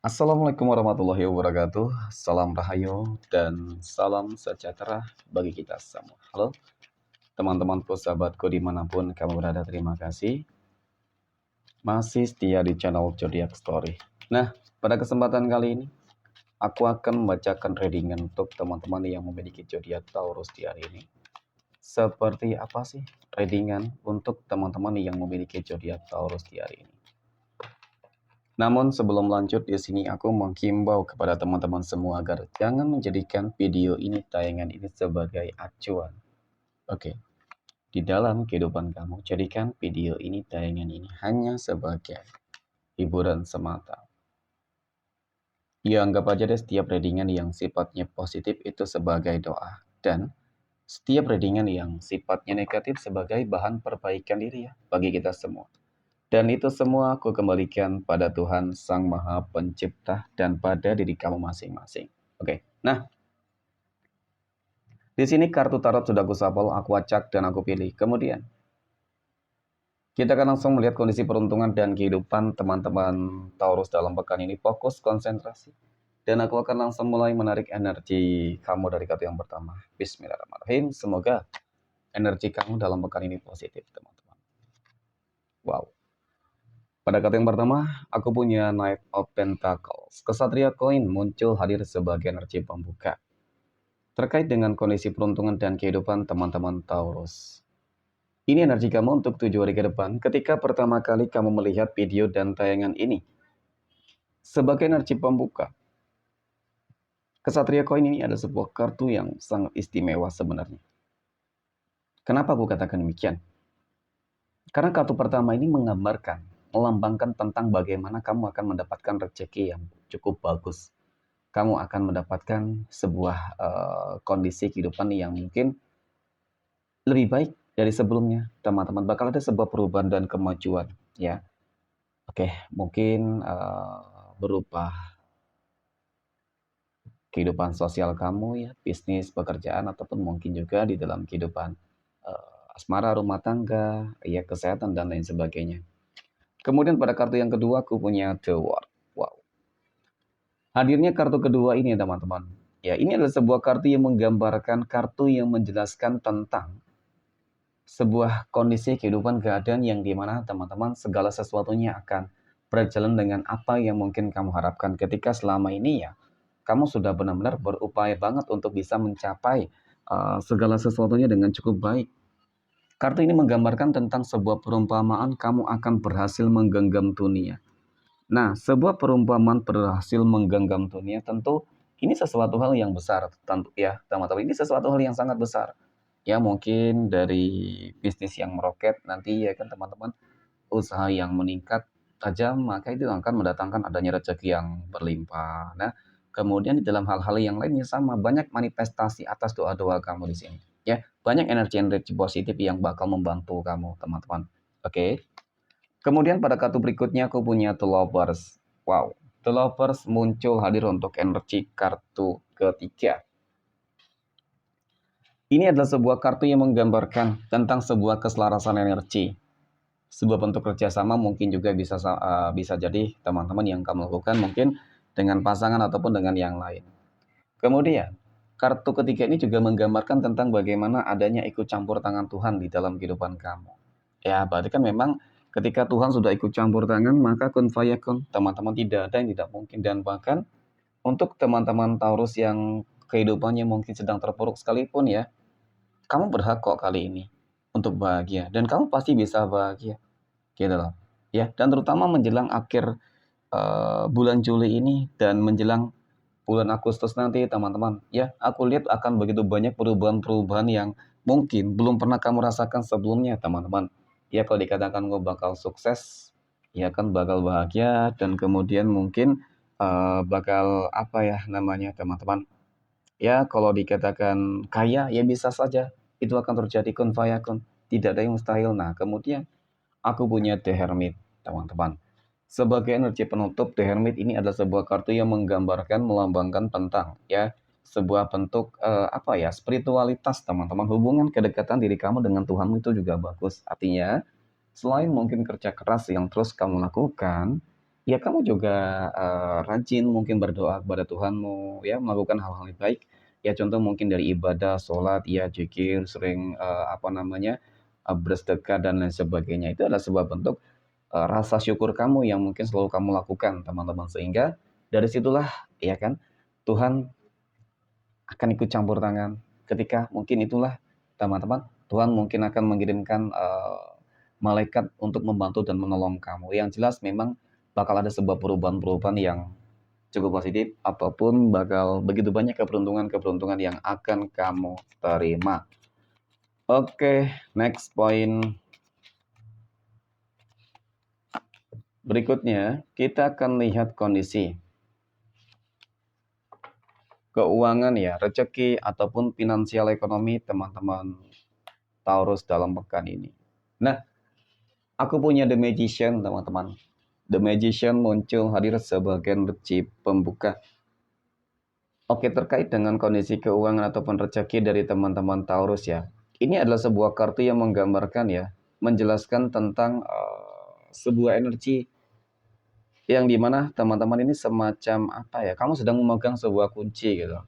Assalamualaikum warahmatullahi wabarakatuh. Salam Rahayu dan salam sejahtera bagi kita semua. Halo teman-temanku, sahabatku dimanapun kamu berada, terima kasih masih setia di channel Zodiac Story. Nah, pada kesempatan kali ini aku akan membacakan readingan untuk teman-teman yang memiliki zodiak Taurus di hari ini. Seperti apa sih readingan untuk teman-teman yang memiliki zodiak Taurus di hari ini? Namun sebelum lanjut di sini aku menghimbau kepada teman-teman semua agar jangan menjadikan video ini, tayangan ini sebagai acuan. Oke, di dalam kehidupan kamu jadikan video ini, tayangan ini hanya sebagai hiburan semata. Ya anggap aja deh setiap readingan yang sifatnya positif itu sebagai doa, dan setiap readingan yang sifatnya negatif sebagai bahan perbaikan diri ya bagi kita semua. Dan itu semua aku kembalikan pada Tuhan Sang Maha Pencipta dan pada diri kamu masing-masing. Oke, nah di sini kartu tarot sudah aku shuffle, aku acak dan aku pilih. Kemudian kita akan langsung melihat kondisi peruntungan dan kehidupan teman-teman Taurus dalam pekan ini. Fokus, konsentrasi. Dan aku akan langsung mulai menarik energi kamu dari kartu yang pertama. Bismillahirrahmanirrahim. Semoga energi kamu dalam pekan ini positif, teman-teman. Wow. Pada kartu yang pertama, aku punya Knight of Pentacles. Kesatria koin muncul hadir sebagai energi pembuka. Terkait dengan kondisi peruntungan dan kehidupan teman-teman Taurus. Ini energi kamu untuk 7 hari ke depan ketika pertama kali kamu melihat video dan tayangan ini. Sebagai energi pembuka. Kesatria koin ini adalah sebuah kartu yang sangat istimewa sebenarnya. Kenapa aku katakan demikian? Karena kartu pertama ini melambangkan tentang bagaimana kamu akan mendapatkan rezeki yang cukup bagus. Kamu akan mendapatkan sebuah kondisi kehidupan yang mungkin lebih baik dari sebelumnya, teman-teman. Bakal ada sebuah perubahan dan kemajuan, ya. Oke, mungkin berupa kehidupan sosial kamu, ya, bisnis, pekerjaan, ataupun mungkin juga di dalam kehidupan asmara, rumah tangga, ya, kesehatan dan lain sebagainya. Kemudian pada kartu yang kedua aku punya The World. Wow. Hadirnya kartu kedua ini teman-teman. Ya, ini adalah sebuah kartu yang menggambarkan, kartu yang menjelaskan tentang sebuah kondisi kehidupan keadaan yang dimana teman-teman segala sesuatunya akan berjalan dengan apa yang mungkin kamu harapkan ketika selama ini ya kamu sudah benar-benar berupaya banget untuk bisa mencapai segala sesuatunya dengan cukup baik. Kartu ini menggambarkan tentang sebuah perumpamaan kamu akan berhasil menggenggam dunia. Nah, sebuah perumpamaan berhasil menggenggam dunia tentu ini sesuatu hal yang besar, tentu ya, teman-teman. Ini sesuatu hal yang sangat besar. Ya, mungkin dari bisnis yang meroket nanti ya kan teman-teman, usaha yang meningkat tajam, maka itu akan mendatangkan adanya rezeki yang berlimpah. Nah, kemudian di dalam hal-hal yang lainnya sama, banyak manifestasi atas doa-doa kamu di sini. Ya, banyak energi-energi positif yang bakal membantu kamu, teman-teman. Oke. Kemudian pada kartu berikutnya aku punya The Lovers. Wow, The Lovers muncul hadir untuk energi kartu ketiga. Ini adalah sebuah kartu yang menggambarkan tentang sebuah keselarasan energi. Sebuah bentuk kerjasama mungkin juga bisa jadi teman-teman yang kamu lakukan mungkin dengan pasangan ataupun dengan yang lain. Kemudian, kartu ketiga ini juga menggambarkan tentang bagaimana adanya ikut campur tangan Tuhan di dalam kehidupan kamu. Ya, berarti kan memang ketika Tuhan sudah ikut campur tangan, maka kun fayakun, teman-teman, tidak ada yang tidak mungkin. Dan bahkan untuk teman-teman Taurus yang kehidupannya mungkin sedang terpuruk sekalipun ya, kamu berhak kok kali ini untuk bahagia. Dan kamu pasti bisa bahagia, gitu loh. Ya, dan terutama menjelang akhir bulan Juli ini dan menjelang bulan Agustus nanti teman-teman, ya aku lihat akan begitu banyak perubahan-perubahan yang mungkin belum pernah kamu rasakan sebelumnya teman-teman. Ya kalau dikatakan gue bakal sukses, ya kan bakal bahagia dan kemudian mungkin bakal apa ya namanya teman-teman. Ya kalau dikatakan kaya ya bisa saja itu akan terjadi, kun fayakun. Tidak ada yang mustahil. Nah kemudian aku punya The Hermit teman-teman. Sebagai energi penutup, The Hermit ini adalah sebuah kartu yang menggambarkan, melambangkan tentang ya sebuah bentuk apa ya spiritualitas teman-teman. Hubungan kedekatan diri kamu dengan Tuhan itu juga bagus. Artinya selain mungkin kerja keras yang terus kamu lakukan, ya kamu juga rajin mungkin berdoa kepada Tuhanmu, ya melakukan hal-hal yang baik. Ya contoh mungkin dari ibadah, sholat, ya zikir, sering apa namanya bersedekah dan lain sebagainya. Itu adalah sebuah bentuk rasa syukur kamu yang mungkin selalu kamu lakukan, teman-teman. Sehingga dari situlah, ya kan, Tuhan akan ikut campur tangan. Ketika mungkin itulah, teman-teman, Tuhan mungkin akan mengirimkan malaikat untuk membantu dan menolong kamu. Yang jelas memang bakal ada sebuah perubahan-perubahan yang cukup positif, ataupun bakal begitu banyak keberuntungan-keberuntungan yang akan kamu terima. Oke, next point. Berikutnya, kita akan lihat kondisi keuangan ya, rezeki ataupun finansial ekonomi teman-teman Taurus dalam pekan ini. Nah, aku punya The Magician, teman-teman. The Magician muncul hadir sebagai energi pembuka. Oke, terkait dengan kondisi keuangan ataupun rezeki dari teman-teman Taurus ya. Ini adalah sebuah kartu yang menggambarkan ya, menjelaskan tentang sebuah energi yang dimana teman-teman ini semacam apa ya, kamu sedang memegang sebuah kunci gitu.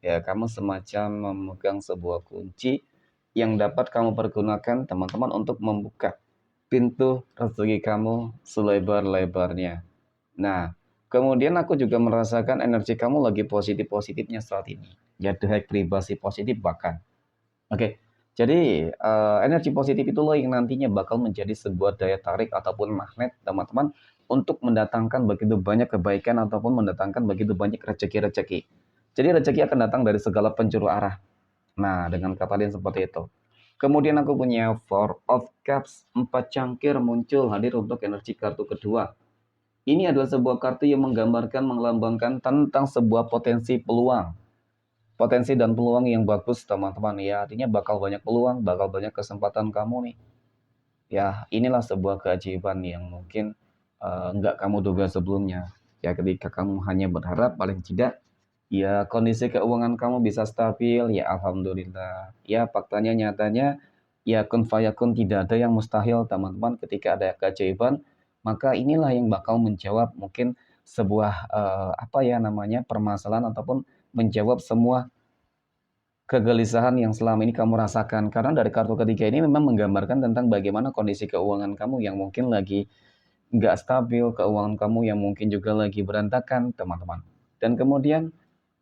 Ya, kamu semacam memegang sebuah kunci yang dapat kamu pergunakan teman-teman untuk membuka pintu rezeki kamu selebar-lebarnya. Nah, kemudian aku juga merasakan energi kamu lagi positif-positifnya saat ini. Ya, high privasi positif bahkan. Oke, jadi energi positif itu loh yang nantinya bakal menjadi sebuah daya tarik ataupun magnet teman-teman untuk mendatangkan begitu banyak kebaikan ataupun mendatangkan begitu banyak rezeki-rezeki. Jadi rezeki akan datang dari segala penjuru arah. Nah, dengan kata lain seperti itu. Kemudian aku punya Four of Cups, 4 cangkir muncul hadir untuk energi kartu kedua. Ini adalah sebuah kartu yang menggambarkan, melambangkan tentang sebuah potensi peluang. Potensi dan peluang yang bagus teman-teman ya, artinya bakal banyak peluang, bakal banyak kesempatan kamu nih. Ya, inilah sebuah keajaiban yang mungkin nggak kamu duga sebelumnya. Ya, ketika kamu hanya berharap paling tidak ya kondisi keuangan kamu bisa stabil, ya alhamdulillah. Ya, faktanya nyatanya ya kun fayakun, tidak ada yang mustahil teman-teman. Ketika ada keajaiban, maka inilah yang bakal menjawab mungkin sebuah apa ya namanya permasalahan ataupun menjawab semua kegelisahan yang selama ini kamu rasakan. Karena dari kartu ketiga ini memang menggambarkan tentang bagaimana kondisi keuangan kamu yang mungkin lagi nggak stabil, keuangan kamu yang mungkin juga lagi berantakan, teman-teman. Dan kemudian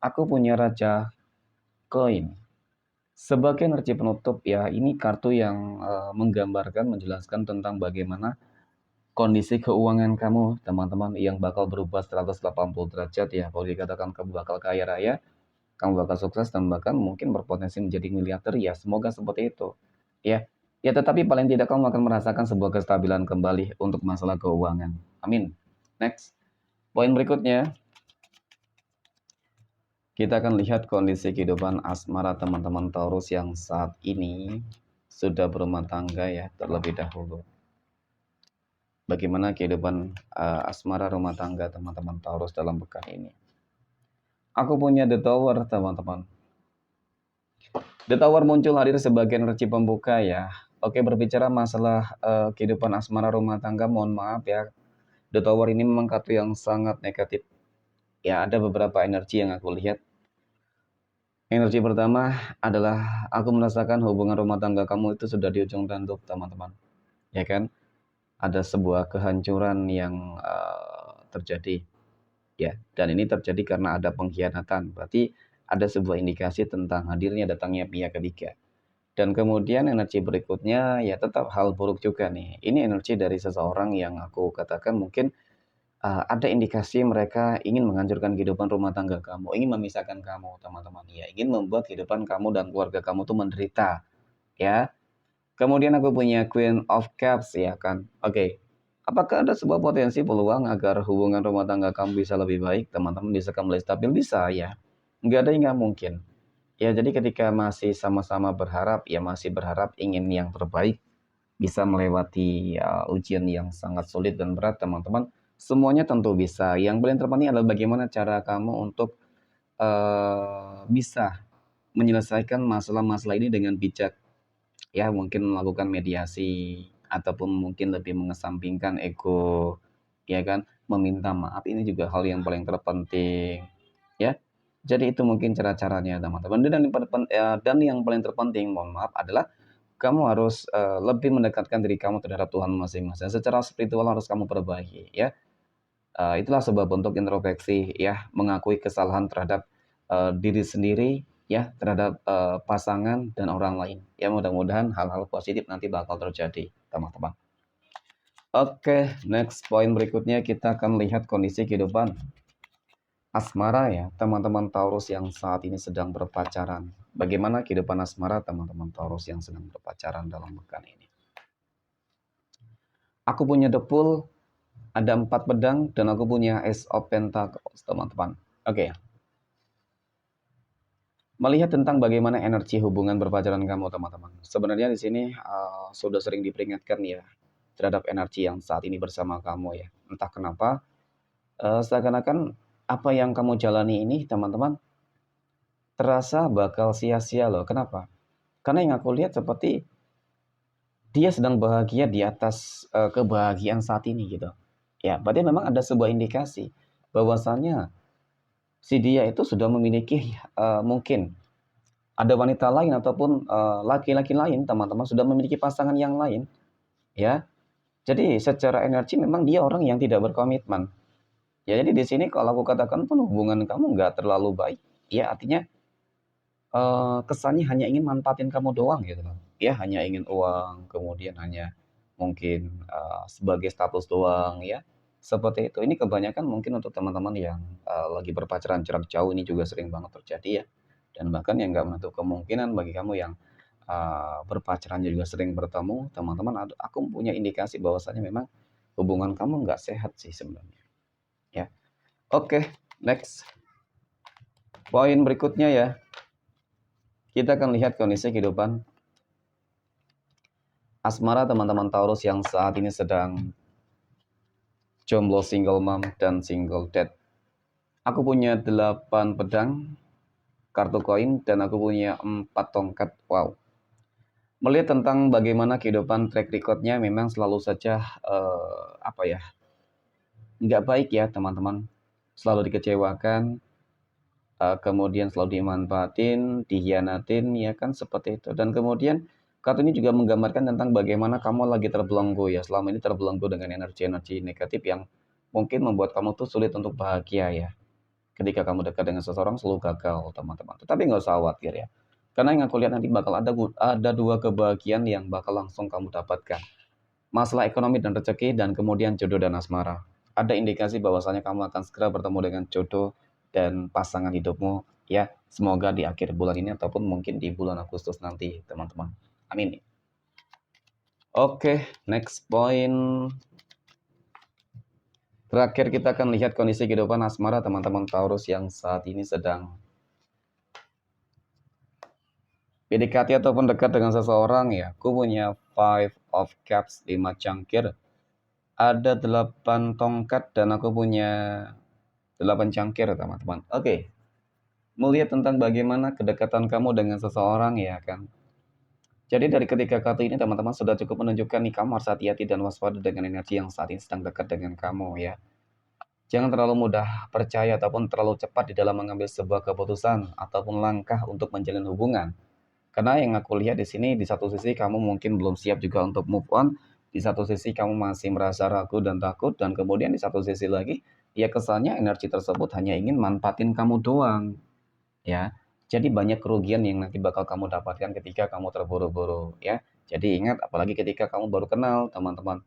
aku punya Raja Koin. Sebagai energi penutup ya, ini kartu yang menggambarkan, menjelaskan tentang bagaimana kondisi keuangan kamu, teman-teman, yang bakal berubah 180 derajat ya. Kalau dikatakan kamu bakal kaya raya, kamu bakal sukses dan bahkan mungkin berpotensi menjadi miliarder ya, semoga seperti itu ya. Ya, tetapi paling tidak kamu akan merasakan sebuah kestabilan kembali untuk masalah keuangan, amin. Next, poin berikutnya kita akan lihat kondisi kehidupan asmara teman-teman Taurus yang saat ini sudah berumah tangga ya, terlebih dahulu. Bagaimana kehidupan asmara rumah tangga teman-teman Taurus dalam pekan ini. Aku punya The Tower, teman-teman. The Tower muncul hadir sebagai energi pembuka ya. Oke, berbicara masalah kehidupan asmara rumah tangga, mohon maaf ya. The Tower ini memang kartu yang sangat negatif. Ya, ada beberapa energi yang aku lihat. Energi pertama adalah aku merasakan hubungan rumah tangga kamu itu sudah di ujung tanduk, teman-teman. Ya kan? Ada sebuah kehancuran yang terjadi. Ya, dan ini terjadi karena ada pengkhianatan. Berarti ada sebuah indikasi tentang hadirnya datangnya pihak ketiga. Dan kemudian energi berikutnya ya tetap hal buruk juga nih. Ini energi dari seseorang yang aku katakan mungkin ada indikasi mereka ingin menghancurkan kehidupan rumah tangga kamu, ingin memisahkan kamu, teman-teman. Ya, ingin membuat kehidupan kamu dan keluarga kamu tuh menderita, ya. Kemudian aku punya Queen of Cups ya kan. Oke. Apakah ada sebuah potensi peluang agar hubungan rumah tangga kamu bisa lebih baik, teman-teman bisa kembali stabil? Bisa ya. Nggak ada yang nggak mungkin. Ya, jadi ketika masih sama-sama berharap, ya masih berharap ingin yang terbaik, bisa melewati ujian yang sangat sulit dan berat, teman-teman. Semuanya tentu bisa. Yang paling terpenting adalah bagaimana cara kamu untuk bisa menyelesaikan masalah-masalah ini dengan bijak. Ya, mungkin melakukan mediasi ataupun mungkin lebih mengesampingkan ego, ya kan? meminta maaf ini juga hal yang paling terpenting, ya. Jadi itu mungkin cara-caranya teman-teman. Dan yang paling terpenting, mohon maaf, adalah kamu harus lebih mendekatkan diri kamu terhadap Tuhan masing-masing. Secara spiritual harus kamu perbaiki, ya. Itulah sebab untuk introspeksi, ya, mengakui kesalahan terhadap diri sendiri, ya, terhadap pasangan dan orang lain. Ya, mudah-mudahan hal-hal positif nanti bakal terjadi, teman-teman. Oke, next poin berikutnya kita akan lihat kondisi kehidupan asmara, ya, teman-teman Taurus yang saat ini sedang berpacaran. Bagaimana kehidupan asmara teman-teman Taurus yang sedang berpacaran dalam pekan ini? Aku punya depul, ada 4 pedang, dan aku punya Ace of Pentacles, teman-teman. Oke. Melihat tentang bagaimana energi hubungan berpacaran kamu, teman-teman. Sebenarnya di sini sudah sering diperingatkan, ya, terhadap energi yang saat ini bersama kamu, ya. Entah kenapa, seakan-akan apa yang kamu jalani ini, teman-teman, terasa bakal sia-sia loh. Kenapa? Karena yang aku lihat seperti dia sedang bahagia di atas kebahagiaan saat ini gitu. Ya, berarti memang ada sebuah indikasi bahwasannya si dia itu sudah memiliki mungkin ada wanita lain ataupun laki-laki lain, teman-teman, sudah memiliki pasangan yang lain, ya. Jadi secara energi memang dia orang yang tidak berkomitmen. Ya, jadi di sini kalau aku katakan pun hubungan kamu nggak terlalu baik, ya artinya kesannya hanya ingin manfaatin kamu doang gitu loh. Ya, hanya ingin uang, kemudian hanya mungkin sebagai status doang, ya. Seperti itu. Ini kebanyakan mungkin untuk teman-teman yang lagi berpacaran jarak jauh ini juga sering banget terjadi, ya. Dan bahkan yang nggak menutup kemungkinan bagi kamu yang berpacaran juga sering bertemu, teman-teman, aku punya indikasi bahwasannya memang hubungan kamu nggak sehat sih sebenarnya, ya. Oke, next. Poin berikutnya, ya. Kita akan lihat kondisi kehidupan asmara teman-teman Taurus yang saat ini sedang jomblo, single mom, dan single dad. Aku punya 8 pedang, kartu koin, dan aku punya 4 tongkat. Wow. Melihat tentang bagaimana kehidupan track recordnya memang selalu saja apa ya, nggak baik, ya teman-teman. Selalu dikecewakan, kemudian selalu dimanfaatin, dihianatin, ya kan, seperti itu. Dan kemudian kartu ini juga menggambarkan tentang bagaimana kamu lagi terbelenggu, ya, selama ini terbelenggu dengan energi-energi negatif yang mungkin membuat kamu tuh sulit untuk bahagia, ya. Ketika kamu dekat dengan seseorang selalu gagal, teman-teman. Tetapi nggak usah khawatir, ya. Karena yang aku lihat nanti bakal ada 2 kebahagiaan yang bakal langsung kamu dapatkan. Masalah ekonomi dan rezeki, dan kemudian jodoh dan asmara. Ada indikasi bahwasanya kamu akan segera bertemu dengan jodoh dan pasangan hidupmu, ya. Semoga di akhir bulan ini ataupun mungkin di bulan Agustus nanti, teman-teman. Amin. Oke, next point. Terakhir kita akan lihat kondisi kehidupan asmara teman-teman Taurus yang saat ini sedang PDKT ataupun dekat dengan seseorang, ya. Aku punya 5 of cups, 5 cangkir. Ada 8 tongkat dan aku punya 8 cangkir, teman-teman. Oke. Melihat tentang bagaimana kedekatan kamu dengan seseorang, ya kan. Jadi dari ketiga kartu ini, teman-teman, sudah cukup menunjukkan nih kamu harus hati-hati dan waspada dengan energi yang saat ini sedang dekat dengan kamu, ya. Jangan terlalu mudah percaya ataupun terlalu cepat di dalam mengambil sebuah keputusan ataupun langkah untuk menjalin hubungan. Karena yang aku lihat di sini, di satu sisi kamu mungkin belum siap juga untuk move on, di satu sisi kamu masih merasa ragu dan takut, dan kemudian di satu sisi lagi, ya kesannya energi tersebut hanya ingin manfaatin kamu doang, ya. Jadi banyak kerugian yang nanti bakal kamu dapatkan ketika kamu terburu-buru, ya. Jadi ingat, apalagi ketika kamu baru kenal, teman-teman.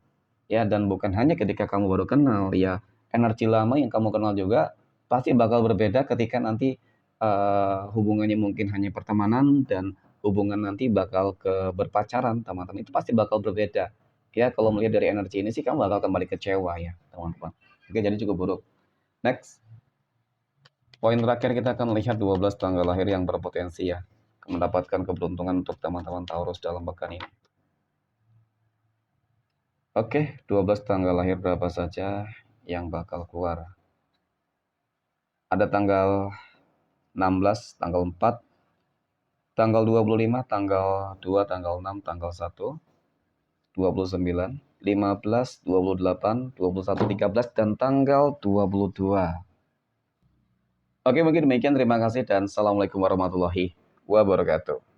Ya, dan bukan hanya ketika kamu baru kenal, ya. Energi lama yang kamu kenal juga pasti bakal berbeda ketika nanti hubungannya mungkin hanya pertemanan dan hubungan nanti bakal ke berpacaran, teman-teman. Itu pasti bakal berbeda. Ya, kalau melihat dari energi ini sih kamu bakal kembali kecewa, ya, teman-teman. Oke, jadi cukup buruk. Next. Poin terakhir kita akan lihat 12 tanggal lahir yang berpotensi, ya, mendapatkan keberuntungan untuk teman-teman Taurus dalam pekan ini. Oke, 12 tanggal lahir berapa saja yang bakal keluar? Ada tanggal 16, tanggal 4, tanggal 25, tanggal 2, tanggal 6, tanggal 1, 29, 15, 28, 21, 13, dan tanggal 22. Oke, mungkin demikian. Terima kasih dan Assalamualaikum warahmatullahi wabarakatuh.